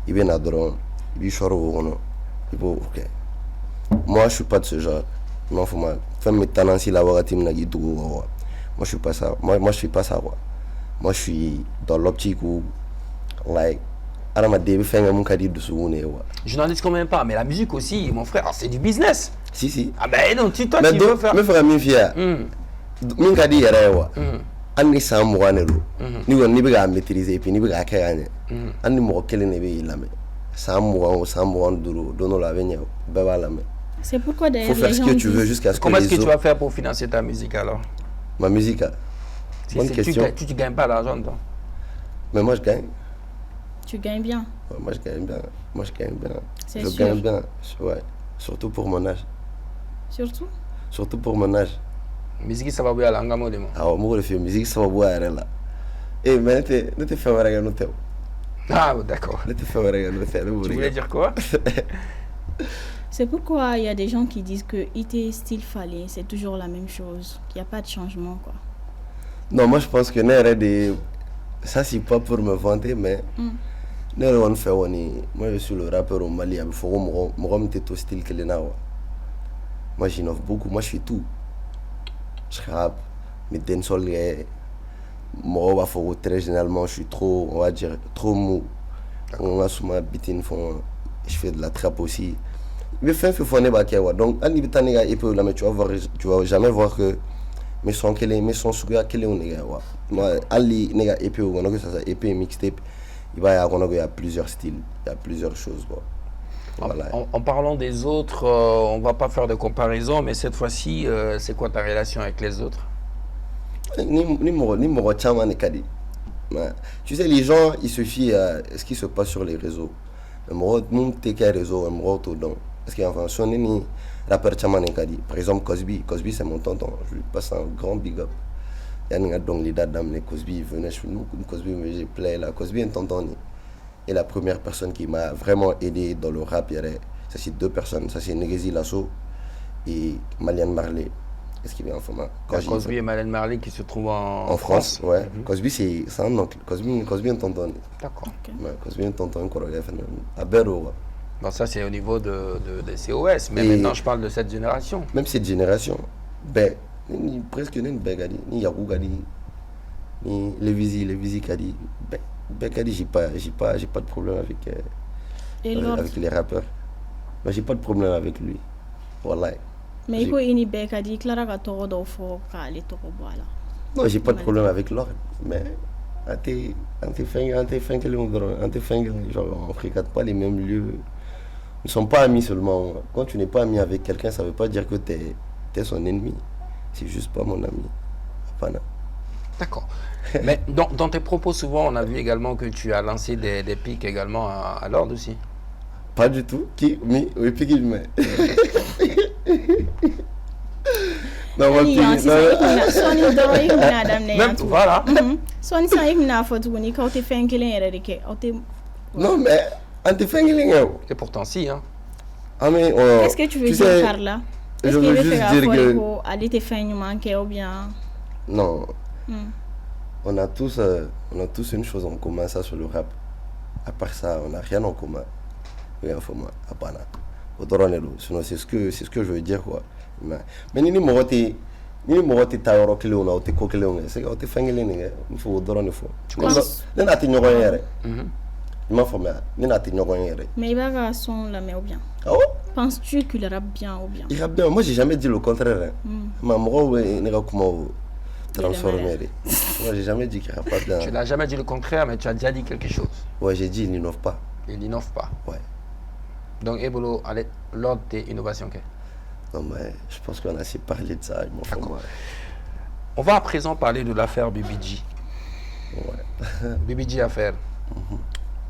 C: il y en a drone, il y a ok. Moi, je suis pas de ce genre. Moi, faut mes talents si la moi, je suis pas ça. Moi, je suis pas ça. Moi, je suis dans l'optique où, like,
A: journaliste quand même pas, mais la musique aussi, mon frère, c'est du business.
C: Si.
A: Ah ben non, toi tu veux faire.
C: Mais frère, mi fia. Min ka di yɛrɛ wa. An ni san 20 ne do. Ni bɛ ka maîtriser puis ni bɛ ka kɛ ka ɲɛ. An ni mɔgɔ kelen de bɛ i lamɛn. San 20 o san 25 don dɔ la a bɛ ɲɛ bɛɛ b'a lamɛn.
B: C'est pourquoi d'ailleurs
C: faut faire ce que tu veux jusqu'à ce que
A: comment est-ce que tu vas faire pour financer ta musique alors?
C: Ma musique. Bonne question.
A: Tu gagnes pas l'argent toi.
C: Mais moi je gagne.
B: Tu gagnes bien.
C: Ouais, moi je gagne bien.
B: C'est sûr.
C: Gagne bien. Ouais. Surtout pour mon âge. Surtout pour mon âge.
A: Musique ça va bien la ngamo de moi.
C: Ah moi le film musique ça va bien là. Eh mais ne te fais pas regarder notre.
A: Ah d'accord.
C: Ne te fais pas regarder notre.
A: Tu voulais dire quoi?
B: C'est pourquoi il y a des gens qui disent que IT style Fallé, c'est toujours la même chose, qu'il n'y a pas de changement quoi.
C: Non, moi je pense que ça c'est pas pour me vanter mais moi je suis le rappeur au Mali, il faut que je style que les nawa. Moi j'innove beaucoup, moi je fais tout. Je rappe, mes dancehall, moi très généralement je suis trop, on va dire, trop mou. On a souvent beating, je fais de la trappe aussi. Mais donc tu vas jamais voir que mais son suguya kelen nigga wa ali nigga EP ou que ça EP mixtape il y a plusieurs styles, il y a plusieurs choses quoi. Voilà.
A: En parlant des autres, on va pas faire de comparaison, mais cette fois-ci, c'est quoi ta relation avec les autres?
C: Ni chama ni kadi. Tu sais, les gens, ils se fient à ce qui se passe sur les réseaux. Nous, t'es qu'un réseau, tout dans. Parce qu'enfin, si on est ni rappeur chama ni kadi. Par exemple, Cosby, c'est mon tonton. Je lui passe un grand big up. Il y a donc les dates d'âme, Cosby venait chez nous, Cosby me j'ai play là. Cosby est tonton. Et la première personne qui m'a vraiment aidé dans le rap, ça c'est deux personnes. Ça c'est Negezi Lasso et Malian Marley. Est-ce qu'il vient en format
A: Cosby et Malian Marley qui se trouvent en France.
C: Ouais. Cosby c'est un oncle. Cosby est tonton.
A: D'accord.
C: Okay. Ouais, Cosby est tonton à Berro.
A: Bon, ça c'est au niveau des COS, mais maintenant je parle de cette génération.
C: Même cette génération, ben, presque une begadi, ni Yahoo Gadi, ni les visites Gadi. Bekadi, j'ai pas de problème avec les rappeurs. Mais j'ai pas de problème avec lui. Voilà.
B: Mais il faut une Bekadi, Clara Gatoro d'Ofo, Kali Toro Boala.
C: Non, j'ai pas de problème avec l'or. Mais on ne fréquente pas les mêmes lieux. Nous ne sommes pas amis seulement. Quand tu n'es pas ami avec quelqu'un, ça ne veut pas dire que tu es son ennemi. C'est juste pas mon ami.
A: D'accord. Mais dans tes propos, souvent, on a vu également que tu as lancé des pics également à Lord aussi.
C: Pas du tout. Qui? Oui, pique il met. Non, moi, non, mais
A: et pourtant, si. Hein.
C: Ah, mais,
B: qu'est-ce que tu veux dire par là?
C: Je veux juste dire que...
B: aller te faire une manquer ou bien...
C: Non. On a tous une chose en commun, ça sur le rap. À part ça, on n'a rien en commun. Oui, enfin, sinon, c'est ce que je veux dire, quoi. Mais ni morote tayoro kile on a ote ko kile on c'est que ote fangele ni il faut dorone fo ni na ti nyogo yere il m'a formé ni na ti nyogo yere
B: mais il va son la mais ou bien penses-tu qu'il rappe bien ou bien
C: il rappe bien moi j'ai jamais dit le contraire ma moro ne ga kuma transformer moi j'ai jamais dit qu'il rappe pas bien
A: tu n'as jamais dit le contraire mais tu as déjà dit quelque chose
C: ouais j'ai dit il n'innove pas ouais
A: donc Ebolo allez l'ordre des innovations que
C: non, mais je pense qu'on a assez parlé de ça.
A: On va à présent parler de l'affaire BBG.
C: Ouais.
A: BBG affaire.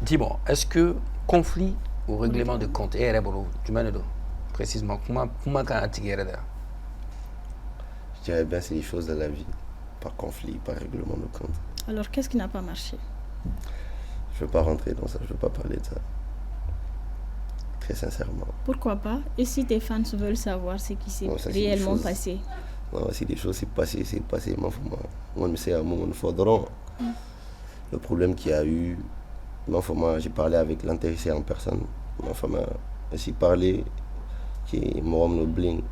A: Dis-moi, est-ce que conflit ou règlement de compte est précisément comment
C: je dirais bien c'est les choses de la vie, par conflit, par règlement de compte.
B: Alors qu'est-ce qui n'a pas marché?
C: Je ne veux pas rentrer dans ça, je ne veux pas parler de ça. Très sincèrement.
B: Pourquoi pas? Et si tes fans veulent savoir ce qui s'est réellement passé?
C: Non, si des choses c'est passé. On sait à mon faudron. Le problème qu'il y a eu, j'ai parlé avec l'intéressé en personne. J'ai parlé, qui me bling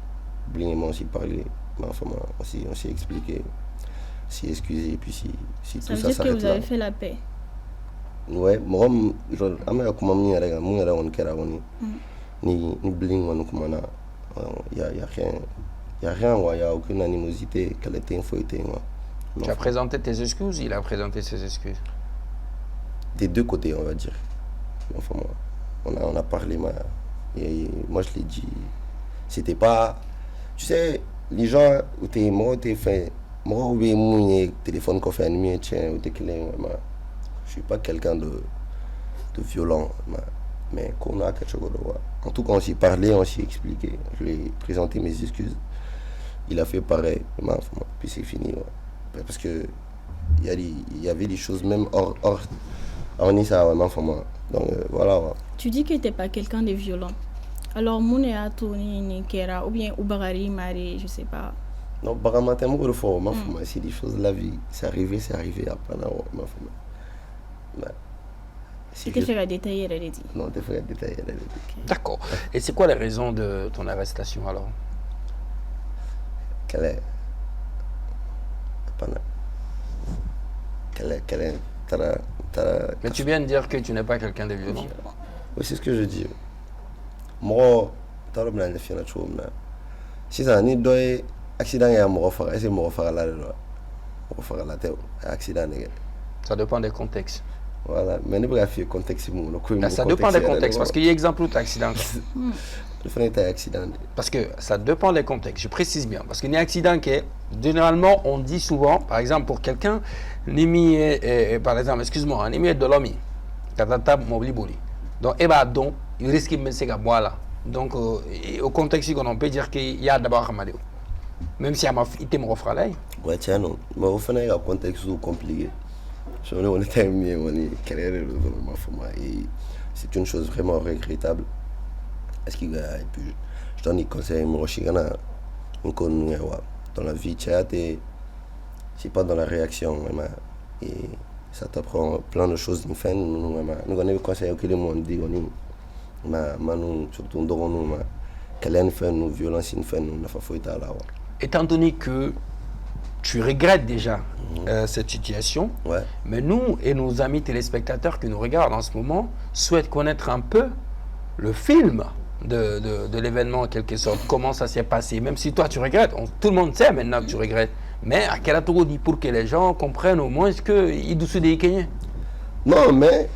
C: et moi aussi parlé. On s'est expliqué, on s'est excusé et puis si
B: ça
C: tout
B: veut
C: ça
B: dire que vous avez
C: là.
B: fait la paix?
C: Ouais, moi ni bling il y a rien il y a aucune animosité qu'elle était infouettée.
A: Tu as présenté tes excuses, il a présenté ses excuses
C: des deux côtés on va dire. Enfin, on a parlé et moi je l'ai dit, c'était pas, tu sais, les gens où t'es fait moi ou bien téléphone qu'on fait animer tiens ou t'es clé. Je suis pas quelqu'un de violent, mais qu'on a quelque chose de voir. En tout cas, on s'est parlé, on s'est expliqué. Je lui ai présenté mes excuses. Il a fait pareil, puis c'est fini. Ouais. Parce que il y avait des choses même hors ça vraiment pour moi. Donc voilà. Ouais.
B: Tu dis que tu n'es pas quelqu'un de violent. Alors, Mounéa, Tony, Nikera, ou bien Oubarari, Marie, je sais pas.
C: Non, Baramata, c'est des choses de la vie. C'est arrivé après.
B: Tu t'es fait détailler, elle dit.
C: Non, tu fait détailler, elle dit.
A: D'accord. Et c'est quoi les raisons de ton arrestation alors?
C: Quelle est
A: Mais tu viens de dire que tu n'es pas quelqu'un de violent.
C: Oui, c'est ce que je dis. Moi, si ça n'est accident ya mo fara ese mo fara la tête accident nègre.
A: Ça dépend des contextes.
C: Voilà, mais ne pas faire contexte mon ko.
A: Ça dépend des contextes parce qu'il y a exemple d'accident.
C: Le fait un accident.
A: Parce que ça dépend des contextes, je précise bien. Parce qu'il y a un accident qui est, généralement, on dit souvent, par exemple, pour quelqu'un, par exemple, excuse-moi, un est de l'homme, donc, il risque de mettre ses là. Donc, au contexte, on peut dire qu'il y a d'abord un malheur. Même si il te me refera là.
C: Ouais, tiens, non. Mais au final, il y a un contexte compliqué. On est terminé, on est carrière et c'est une chose vraiment regrettable. Est-ce qu'il y a, et puis je donne des conseils, moi je suis dans la vie, c'est pas dans la réaction, et ça t'apprend plein de choses. Nous avons des conseils que le monde dit, surtout nous, qu'elle fait nous violence, nous fait nous,
A: étant donné que tu regrettes déjà cette situation,
C: ouais.
A: Mais nous et nos amis téléspectateurs qui nous regardent en ce moment souhaitent connaître un peu le film de l'événement en quelque sorte, comment ça s'est passé, même si toi tu regrettes, tout le monde sait maintenant que tu regrettes, mais à quel tour dit pour que les gens comprennent au moins ce qu'ils doivent des Kenyans.
C: Non, mais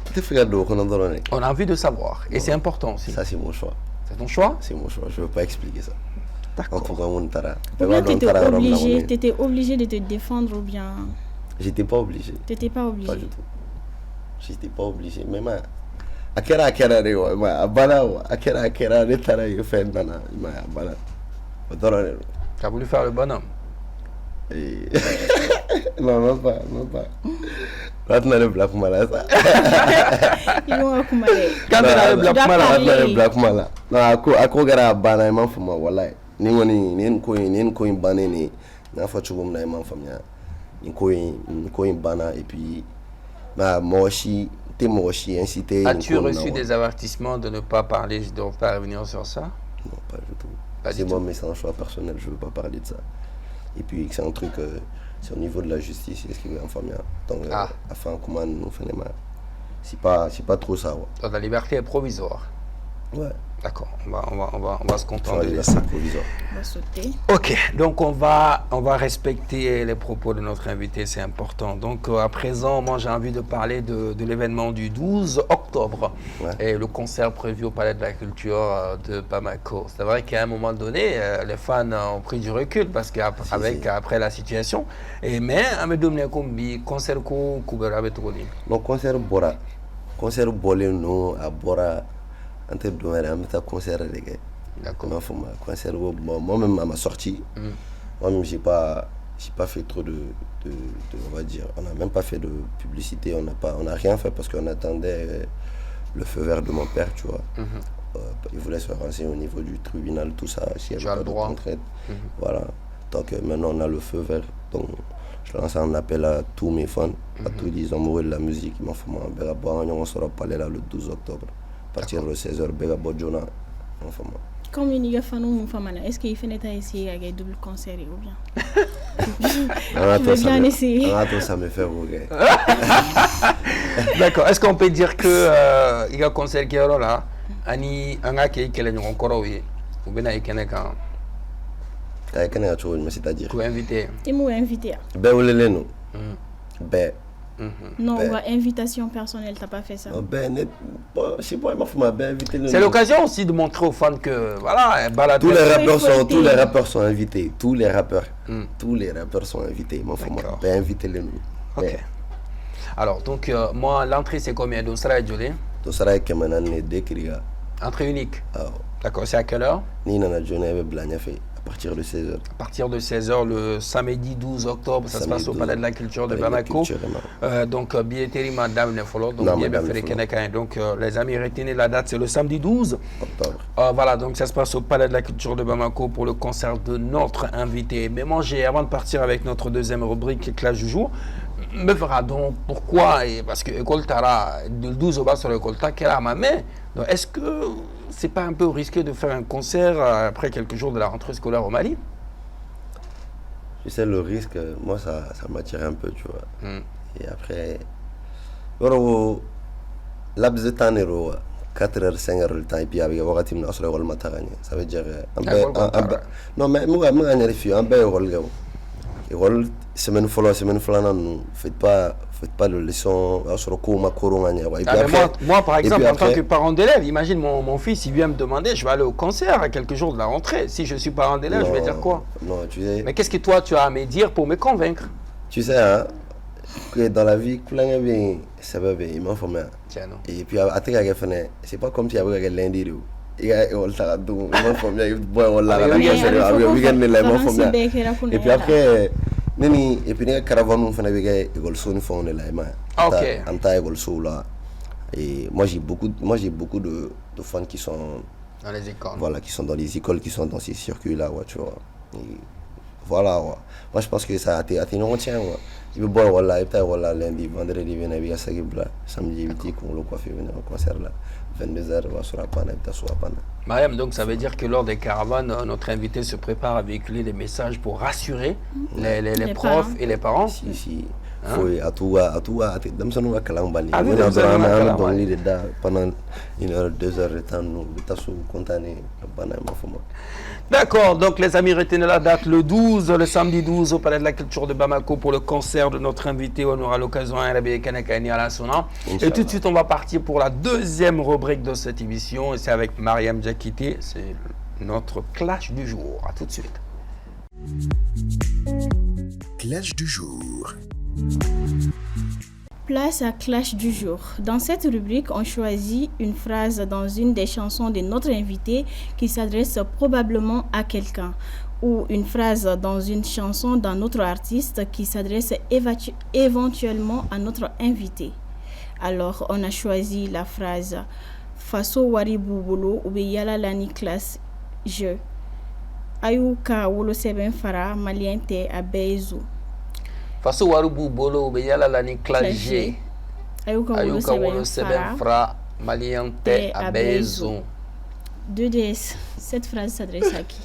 A: on a envie de savoir et c'est important aussi.
C: Ça c'est mon choix.
A: C'est ton choix?
C: C'est mon choix, je ne veux pas expliquer ça.
A: D'accord.
B: Ou bien tu étais obligé de te défendre ou bien...
C: J'étais pas obligé.
B: Tu n'étais pas obligé?
C: Pas du tout. J'étais pas obligé. Mais akera
A: Tu as voulu faire le bonhomme?
C: Non, même pas. Là, tu n'as le black mala, ça.
B: Ils vont accumuler.
A: Quand tu as le black
C: mala. Non, à quoi gara bana, il faut voilà. Ni ko bana ni na fa chugum na imam famia. Ni ko bana et puis moshi.
A: As-tu reçu des avertissements de ne pas parler, de ne pas revenir sur ça?
C: Non, pas du tout. C'est moi, mais c'est un choix personnel, je ne veux pas parler de ça. Et puis, c'est un truc, c'est au niveau de la justice, c'est ce qui veut informer. Donc, afin comment nous faisons mal. C'est pas trop ça. Ouais.
A: Donc, la liberté est provisoire.
C: Ouais.
A: D'accord, on va se contenter de ça.
B: On va sauter.
A: Ok, donc on va respecter les propos de notre invité, c'est important. Donc à présent, moi j'ai envie de parler de l'événement du 12 octobre et le concert prévu au Palais de la Culture de Bamako. C'est vrai qu'à un moment donné, les fans ont pris du recul parce qu'après la situation, mais à me donner un concert
C: non, concert bolé non à Bora. Entre deux un concert reggae.
A: D'accord.
C: Concert moi-même à ma sortie. Moi-même j'ai pas fait trop de on va dire, on n'a même pas fait de publicité, on n'a rien fait parce qu'on attendait le feu vert de mon père, tu vois. Il voulait se renseigner au niveau du tribunal, tout ça, s'il y avait pas de contrainte. Voilà. Donc maintenant on a le feu vert. Donc je lance un appel à tous mes fans, à tous les amoureux de la musique. On sera parler là le 12 octobre. À partir de 16h, Bega Bodjona.
B: Comme il y a est-ce qu'il fait essayer avec double concert ou bien? Je veux bien essayer.
C: Ça me fait rougir.
A: D'accord. Est-ce qu'on peut dire que il y a un concert qui est là, ani un gars qui est encore oui, ou bien il y a quelqu'un.
C: C'est-à-dire.
A: Pour inviter.
B: Et moi invité.
C: Ben ou les nous. Ben.
B: Non, invitation personnelle, t'as pas fait ça.
A: C'est l'occasion aussi de montrer aux fans que voilà,
C: tous les rappeurs sont invités. Tous les rappeurs sont invités. Invitez-les nous.
A: Ok. Alors donc moi l'entrée c'est combien? Dosra et Jolé?
C: Dosra et Kemenan et Dekriga.
A: Entrée unique. D'accord. C'est à quelle heure?
C: Ni nana Johnny avec Blagnafe. À partir de 16h.
A: À partir de 16h, le samedi 12 octobre, ça se passe au Palais de la Culture de Bamako. Donc, billetterie, madame, donc, les amis, retenez la date, c'est le samedi 12
C: octobre.
A: Voilà, donc ça se passe au Palais de la Culture de Bamako pour le concert de notre invité. Mais moi, avant de partir avec notre deuxième rubrique, Clash du jour, me fera donc pourquoi, parce que École Tara, le 12 au bas sur l'École Tara, qu'elle a ma main. Donc, est-ce que c'est pas un peu risqué de faire un concert après quelques jours de la rentrée scolaire au Mali?
C: Tu sais, le risque, moi, ça m'attire un peu, tu vois. Et après, l'abzetanero, 4h, 5h le temps, et puis avec Wagati, on a le matagani. Ça veut dire, non, mais moi, je un bel rôle. Semaine follow, non, faites pas de leçon sur le cours,
A: moi, par exemple, en tant que parent d'élève, imagine mon fils, il vient me demander, je vais aller au concert à quelques jours de la rentrée. Si je suis parent d'élève, je vais dire quoi?
C: Non, tu sais.
A: Mais qu'est-ce que toi, tu as à me dire pour me convaincre?
C: Tu sais, hein, que dans la vie, ça va bien, il m'a formé. Et puis, à tes gars, c'est pas comme si il y avait lundi. Et puis après, et puis les caravanes on fait avec école son fond là en ta école so là. Et moi j'ai beaucoup de fans qui sont
A: dans les écoles.
C: Voilà, qui sont dans les écoles, qui sont dans ces circuits là, ouais, tu vois. Et voilà, ouais. Moi je pense que ça a été non tient ouais. Je veux boire voilà, et puis voilà lundi, vendredi venir avec ça qui là, samedi petit qu'on le coiffe venir au concert là. 22h va sur la panne, et sur la panne.
A: Mariam, donc ça veut dire que lors des caravanes, notre invité se prépare à véhiculer des messages pour rassurer les profs et les parents.
C: Si. Faut à tout dans son nouveau calambani. Pendant 1h, 2h de temps, nous sommes contents de
A: D'accord, donc les amis, retenez la date le 12, le samedi 12 au Palais de la Culture de Bamako pour le concert de notre invité. On aura l'occasion à la Sona. Et tout de suite, on va partir pour la deuxième rubrique de cette émission. Et c'est avec Mariam Diakité, c'est notre clash du jour. À tout de suite.
D: Clash du jour.
B: Place à Clash du jour. Dans cette rubrique, on choisit une phrase dans une des chansons de notre invité qui s'adresse probablement à quelqu'un, ou une phrase dans une chanson d'un autre artiste qui s'adresse éventuellement à notre invité. Alors, on a choisi la phrase Faso wari bubolo ou yala lani classe je. Ayuka wolo seben fara maliente abezu.
A: Faso warubu bolo be yala la ni clage ayuka wolo seben fra maliente abezo.
B: 2DS, cette phrase s'adresse à qui?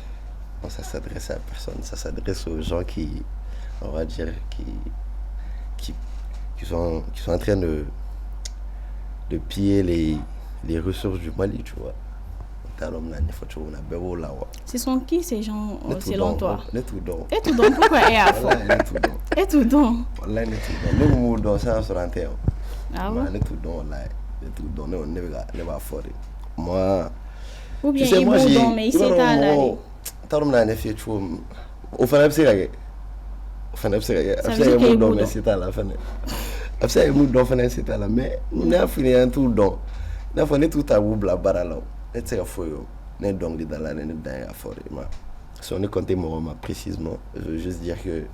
C: Ça s'adresse à personne, ça s'adresse aux gens qui, on va dire, qui sont en train de piller les ressources du Mali, tu vois.
B: Ce sont qui ces gens selon toi?
C: Les tout dons.
B: Et tout don, pourquoi est à fond? Et tout don.
C: Les tout dons, c'est un sur un terre.
B: Ah ouais?
C: Les tout dons, on ne va pas faire. Moi,
B: ou bien ils vont don, mais ils s'étalent là.
C: T'as un effet, tu vois. Au fin de la
B: ça veut dire qu'il
C: don, mais c'est à la fin. Après, il y a c'est à la mais on a fini un tout don. On a fini tout à vous blabara là. C'est un faux. On est donc dans la nene d'un fort. Si on est compté précisément, je veux juste dire que.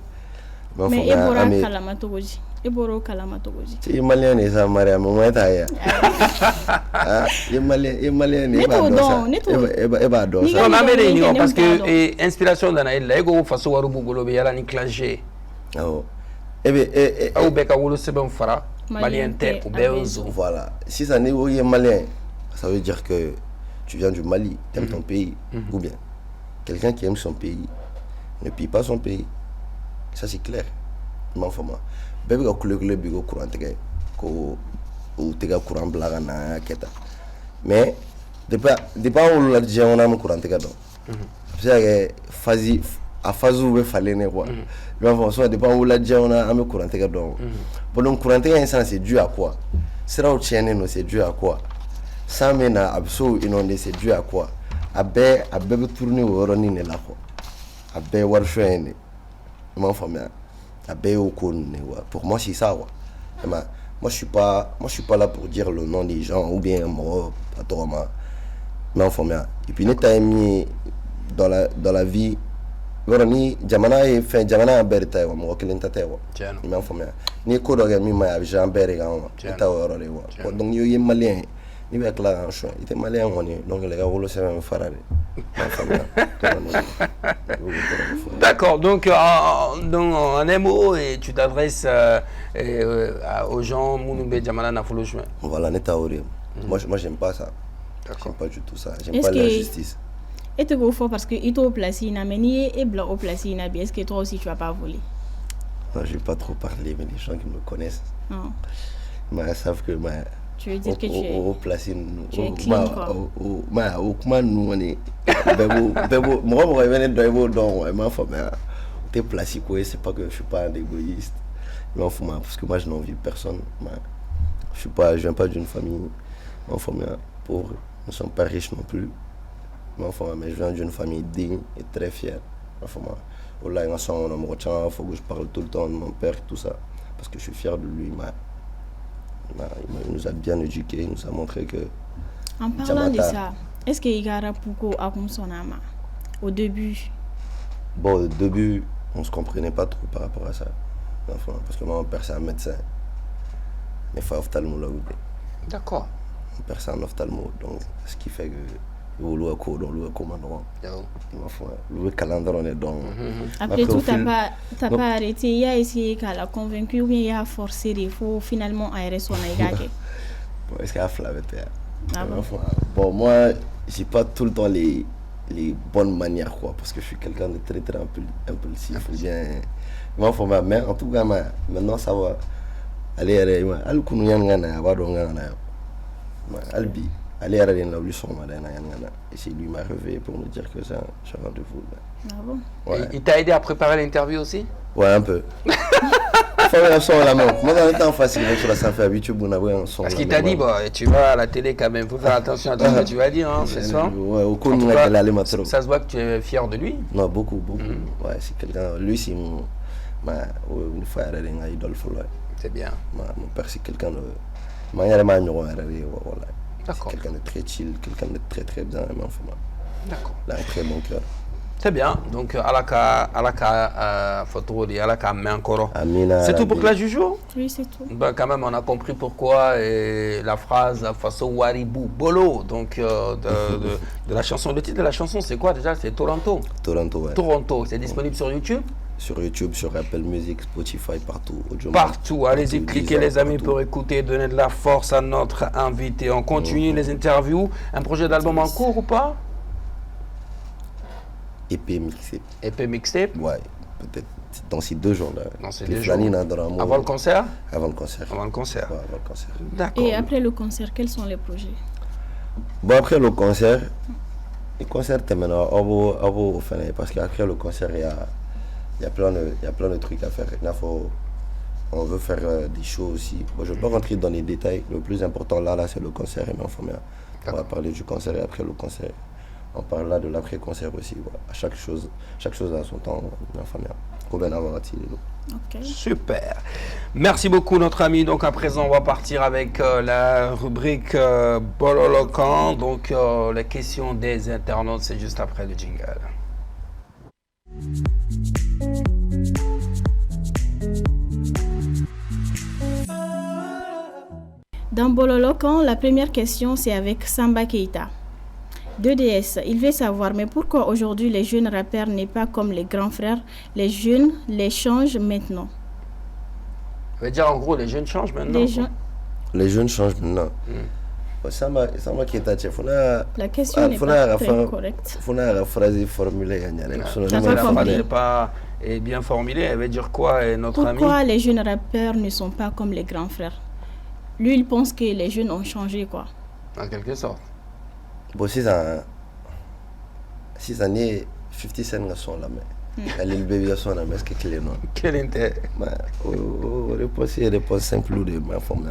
B: Mais Ebora Kalamatogoji. Eboro Kalamatogoji.
C: C'est malien et ça, Maria, mon est malien et
A: Ebado. Non, mais parce que inspiration dans la Lego, façon Warubu Golobe, yala ni clagé.
C: Oh.
A: Au bec à Wolo Sebon Fara, maliente ou Béozo.
C: Voilà. Si ça n'est pas malien, ça veut dire que tu viens du Mali, tu aimes ton pays, ou bien quelqu'un qui aime son pays ne pille pas son pays. Ça c'est clair. Moi, bébé a coulé le bigot courant ou tega courant blaga na keta. Mais depuis on l'a dit on a un courant tega donc. C'est que a fazu be falene quoi. Mais enfin soit depuis on l'a dit on a un courant tega donc. Bon donc courant tega c'est dû à quoi? Sera au chien c'est dû à quoi? Ça mena absolu inondé c'est dû à quoi? Abe tourner au roni ne la quoi? Abe warfene. Moi pour moi c'est ça. Moi je suis pas là pour dire le nom des gens ou bien moi mais enfin et puis n'état mis dans la vie ni jamana et fin jamana berta wa mo kelenta tewa mais enfin ni ko do mi ma Jean Berga ta woro le wa donc yo yem malien ni be kala en choix était malien on est donc les gars wolo c'est même farade.
A: D'accord, donc en un mot, et tu t'adresses aux gens Mounoumbe Djamala Nafolo Juin.
C: Voilà, n'est-ce pas. Moi j'aime pas ça. J'aime pas du tout ça. J'aime pas la justice.
B: Et tu go fort parce que il t'a placé une amenie et blanc au placé une bien. Est-ce que toi aussi tu vas pas voler?
C: Non, je vais pas trop parler, mais les gens qui me connaissent, ils savent que
B: Tu veux dire que tu es...
C: Au placé.
B: Tu es clean, quoi.
C: Au comment nous, on est. Moi, je venais de donc, ma femme, t'es placé, quoi. C'est pas que je suis pas un égoïste. Mais enfin, parce que moi, je n'envie personne. Je viens pas d'une famille, enfin, pauvre. Nous ne sommes pas riches non plus. Mais enfin, je viens d'une famille digne et très fière. Enfin, là, il faut que je parle tout le temps de mon père et tout ça. Parce que je suis fier de lui. Il nous a bien éduqués, il nous a montré que...
B: En parlant de ça, est-ce qu'il y a beaucoup à Sonama au début?
C: Bon, au début, on ne se comprenait pas trop par rapport à ça. Enfin, parce que mon père, c'est un médecin. Mais il faut ophtalmologue.
A: D'accord.
C: Mon père, c'est un ophtalmo. Donc, ce qui fait que... Le calendrier donc.
B: Après tout, tu n'as pas arrêté. Il a essayé qu'elle a convaincu ou bien il a forcé. Il faut finalement aérer son aigage.
C: Est-ce qu'elle a flavé? Bon, moi, j'ai pas tout le temps les bonnes manières, quoi, parce que je suis quelqu'un de très très impulsif. Mais en tout cas, maintenant ça va. Allez, et c'est lui m'a réveillé pour me dire que c'est un rendez-vous.
B: Ah bon?
A: Ouais. Il t'a aidé à préparer l'interview aussi?
C: Ouais, un peu. Faire un son à la main. Moi, dans le temps facile, ça fait habitude pour avoir un son.
A: Parce qu'il t'a dit, bon, tu vas à la télé quand même, il faut faire attention à tout ce que tu vas dire, hein, c'est ça?
C: Ouais, au coup,
A: ça se voit que tu es fier de lui?
C: Non, beaucoup. Ouais, c'est quelqu'un. Lui, c'est mon frère, un idole.
A: C'est bien.
C: Mon père, c'est quelqu'un de. C'est quelqu'un de très chill, quelqu'un de très très bien.
A: D'accord.
C: Il a un très bon cœur.
A: C'est bien. Donc, Alaka photo de Alaka Menkoro. C'est tout pour Clash du jour?
B: Oui, c'est tout.
A: Ben, quand même, on a compris pourquoi la phrase façon Waribou Bolo, donc de la chanson. Le titre de la chanson, c'est quoi déjà? C'est Toronto.
C: Toronto, ouais.
A: Toronto. C'est disponible sur YouTube?
C: Sur YouTube, sur Apple Music, Spotify, partout.
A: Partout. Allez-y, cliquez les amis pour écouter, donner de la force à notre invité. On continue les interviews. Un projet d'album en cours ou pas?
C: EP mixtape.
A: EP mixtape?
C: Ouais, peut-être dans ces 2 jours là.
A: Dans ces 2 jours.
C: Avant
A: le concert?
C: Avant le concert.
A: Avant le concert.
C: Ouais, avant le concert.
A: D'accord.
B: Et après le concert, quels sont les projets?
C: Bon, après le concert, c'est maintenant, parce qu'après le concert, il y a plein de trucs à faire. On veut faire des shows aussi. Bon, je ne vais pas rentrer dans les détails. Le plus important là c'est le concert. On va parler du concert et après le concert. On parle là de l'après-concert aussi. Voilà. Chaque chose a son temps.
B: Okay.
A: Super. Merci beaucoup notre ami. Donc à présent on va partir avec la rubrique Bololokan. Donc les questions des internautes, c'est juste après le jingle.
B: Dans Bololokan, la première question c'est avec Samba Keita. 2DS, il veut savoir, mais pourquoi aujourd'hui les jeunes rappeurs n'est pas comme les grands frères? Les jeunes les changent maintenant.
A: Ça veut dire en gros les jeunes changent maintenant?
C: Les jeunes changent maintenant. Samba Keita,
B: la question n'est pas très correcte.
C: Il faut une phrase formulée.
A: Elle pas bien formulée. Elle veut dire quoi, notre ami?
B: Pourquoi les jeunes rappeurs ne sont pas comme les grands frères? Lui, il pense que les jeunes ont changé, quoi.
A: En quelque sorte.
C: Bon, 6 années, 50 Cent sont là, mais elle baby sont là, mais est-ce que c'est non?
A: Quel intérêt?
C: Réponse simple de ma femme.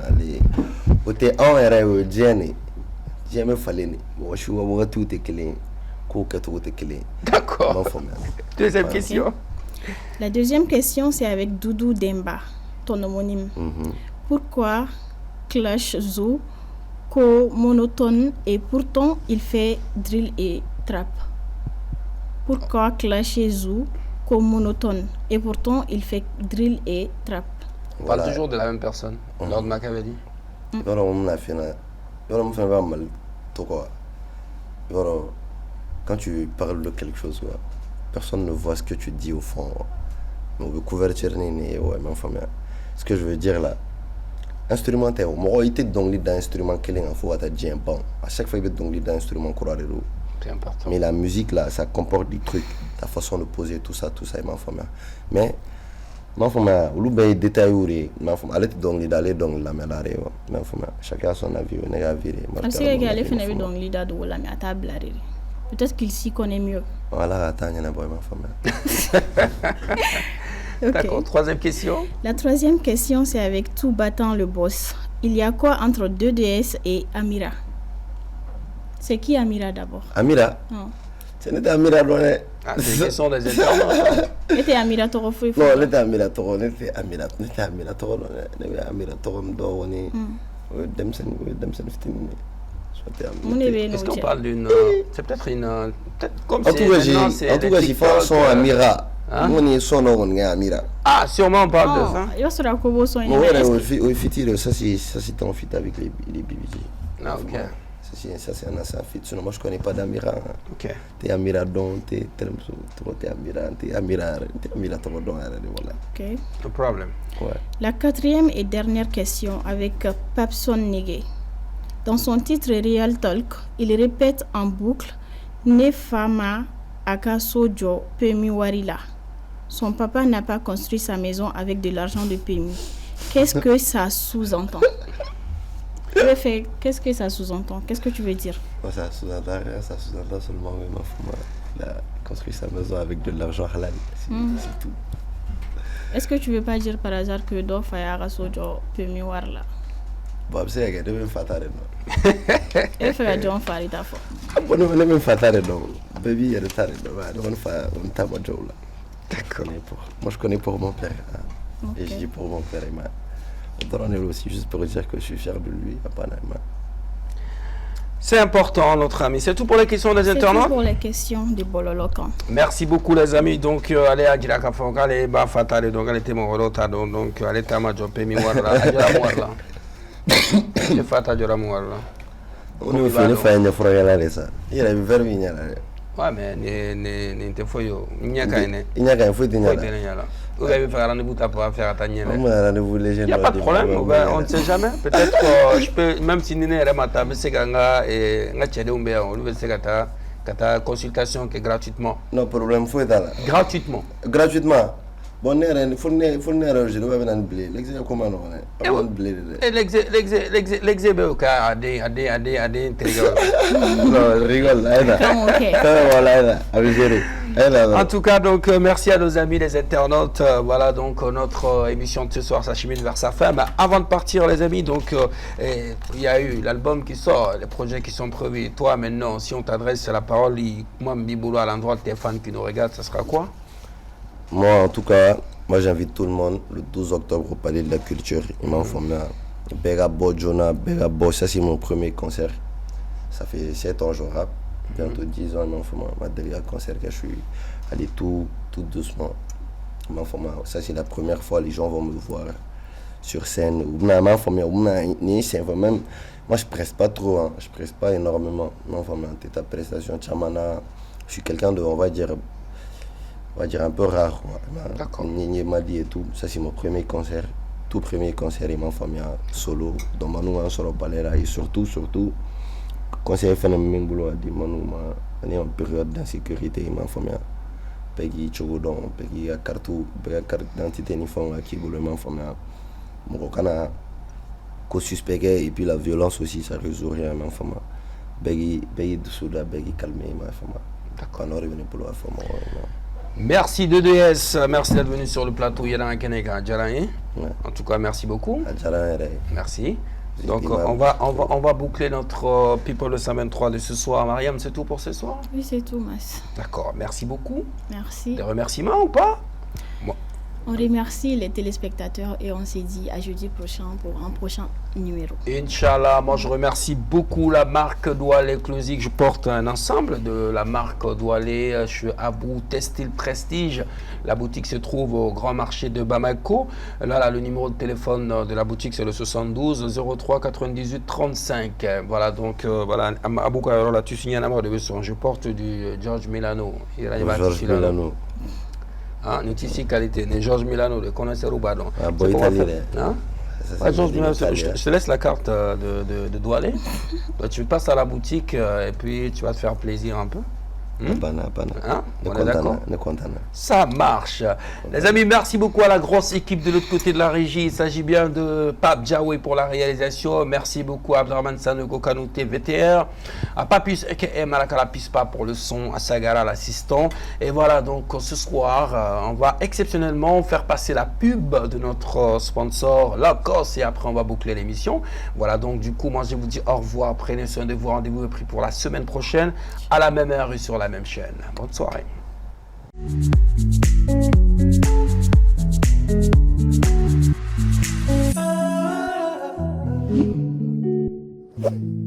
C: Au thé en RAE, jamais fallu. Moi, je suis au tout éclairé.
A: D'accord. Deuxième question.
B: La deuxième question, c'est avec Doudou Demba, ton homonyme. Pourquoi Clash Zoo monotone et pourtant il fait drill et trap? Pourquoi Clash Zoo monotone et pourtant il fait drill et trap?
A: On parle toujours de la même personne, Lord Machiavelli.
C: Quand tu parles de quelque chose, personne ne voit ce que tu dis au fond. On veut couverture, ce que je veux dire là, instrumentaire, moi il était donc d'instrument qu'il faut être bien bon. À chaque fois il est donc d'instrument courageux.
A: C'est important.
C: Mais la musique là, ça comporte des trucs, ta façon de poser tout ça, il m'a informé. Mais Ma femme, ou bien détaillé, ma femme, elle est donc d'aller donc la médaille. Ma femme, chacun a son avis, on est à virer.
B: Elle sait qu'elle est finée donc l'idée de la table. Peut-être qu'il s'y connaît mieux.
C: Voilà, attends, il y en a pas, ma femme.
B: Okay.
A: D'accord, troisième question.
B: La troisième question, c'est avec Tout Battant le boss. Il y a quoi entre 2DS et Amira? C'est qui Amira d'abord?
C: Amira?
B: Non.
C: Ce n'était Amira, non?
A: Ah, c'est une question des internautes.
B: C'était Amira Toro Fouy.
C: Non, elle était Amira Toro, elle était Amira Toro, elle était Amira Toro, on est Demsen Fitini.
A: Est-ce qu'on parle d'une. C'est peut-être une. Peut-être comme
C: en tout cas, j'ai fait son Amira. On est son nom, Amira.
A: Ah, sûrement on parle de ça.
B: Il va se raccomber son
C: nom. Oui, ça c'est un fit avec les BBG.
A: Ah, ok.
C: Ça c'est un fit. Sinon, moi je connais pas d'Amira.
A: Ok.
C: T'es Amira Don, t'es Amira Toro Don, voilà.
B: Ok.
A: No problem.
C: Ouais.
B: La quatrième et dernière question avec Papson Nege. Dans son titre Real Talk, il répète en boucle Nefama Akasojo Pemi Warila. Son papa n'a pas construit sa maison avec de l'argent de Pemi. Qu'est-ce que ça sous-entend? Qu'est-ce que ça sous-entend? Qu'est-ce que tu veux dire?
C: Ça sous-entend seulement ma femme. Il a construit sa maison avec de l'argent halal. C'est tout.
B: Est-ce que tu veux pas dire par hasard que Dofaya Akasojo Pemi Warila?
C: Bon, c'est que je vais me faire non.
B: Il faut que John fasse ta faute.
C: Bon, je vais me faire non. Baby, il y a des tarés. Je vais me faire un tabac là. D'accord. Moi, je connais pour mon père. Okay. Et je dis pour mon père. On est aussi juste pour dire que je suis fier de lui.
A: C'est important, notre ami. C'est tout pour les questions des internautes.
B: C'est tout pour les questions de Bololokan.
A: Merci beaucoup, les amis. Donc, allez à Giraka Fonga, allez à Fatale, donc allez à Morota, donc allez à Majopé, Miwara, Ajara je fata jora muwala.
C: On est fait une fois ça. Il a vu venir.
A: Ouais, mais ne te foyo. Il n'y a qu'un ne.
C: Il n'y a qu'un faut tenir.
A: Vous avez fait un rendez-vous pour faire atteindre.
C: Il
A: n'y a pas de problème. On ne sait jamais. Peut-être que je peux, même si Nene Remata, mais c'est ganga et Natchede Umbea, on lui fait ta consultation qui est gratuitement.
C: Non problème, faut être là.
A: Gratuitement.
C: Gratuitement. Bon, il faut je dois venir blé. L'exé comment on blé.
A: L'exé au cas adé
C: non, rigole là.
A: En tout cas, donc merci à nos amis les internautes. Voilà donc notre émission de ce soir s'achemine vers sa fin. Mais avant de partir, les amis, donc il y a eu l'album qui sort, les projets qui sont prévus. Toi, maintenant, si on t'adresse la parole, moi, Mbiboulou, à l'endroit de tes fans qui nous regardent, ça sera quoi?
C: Moi, en tout cas, j'invite tout le monde le 12 octobre au Palais de la Culture. Il m'a informé à Bega Bodjona, Bega Bo. Ça, c'est mon premier concert. Ça fait 7 ans que je rappe. Bientôt 10 ans, il m'a informé à dernier concert que je suis allé tout doucement. Il m'a informé. Ça, c'est la première fois que les gens vont me voir sur scène. Il m'a informé. Même, moi, je ne presse pas trop. Hein. Je ne presse pas énormément. Il m'a informé. Ta prestation, Tchamana. Je suis quelqu'un de, on va dire un peu rare.
A: D'accord.
C: Nini m'a dit et tout. Ça, c'est mon premier concert. Tout premier concert, il m'a formé solo. Dans Manou, on sort au palais là. Et surtout, conseiller Phénomène Boulot a dit Manou, on est en période d'insécurité. Il m'a formé Peggy Chogodon, Peggy Kartou, Peggy carte d'identité Nifon, qui Boulot m'a formé. Mon cana, co-suspecté, et puis la violence aussi, ça résout rien. M'a formé. Peggy de Souda, Peggy calmé, m'a formé. D'accord. On est revenu pour le formé.
A: Merci 2DS, merci d'être venu sur le plateau. En tout cas, merci beaucoup. Merci. Donc on va boucler notre People de 123 de ce soir. Mariam, c'est tout pour ce soir?
B: Oui, c'est tout, Mas.
A: D'accord, merci beaucoup.
B: Merci.
A: Des remerciements ou pas? Moi.
B: On remercie les téléspectateurs et on se dit à jeudi prochain pour un prochain numéro.
A: Inch'Allah, moi je remercie beaucoup la marque Doualé Closic. Je porte un ensemble de la marque Doualé. Je suis à Abou Textile Prestige. La boutique se trouve au Grand Marché de Bamako. Là, le numéro de téléphone de la boutique, c'est le 72 03 98 35. Voilà, donc voilà, Abou Kayoro, là, tu signes un amour de besoin. Je porte du George Milano.
C: George Milano.
A: Hein, notice qualité, ne George Milano, le connaisseur au ballon.
C: Ah, bon italien.
A: Hein? George Milano, je te laisse la carte de Doualé. Tu passes à la boutique et puis tu vas te faire plaisir un peu. Hein? On est d'accord?
C: Ne contana.
A: Ça marche. Les amis, merci beaucoup à la grosse équipe de l'autre côté de la régie. Il s'agit bien de Pape Diaoué pour la réalisation. Merci beaucoup à Abdraman Sanogo Kanouté, VTR. À Papus aka Malakala Pispa pour le son. À Sagara, l'assistant. Et voilà, donc ce soir, on va exceptionnellement faire passer la pub de notre sponsor, Locos. Et après, on va boucler l'émission. Voilà, donc du coup, moi, je vous dis au revoir. Prenez soin de vous. Rendez-vous est pris pour la semaine prochaine à la même heure et sur la même chaîne. Bonne soirée.
D: Thank you.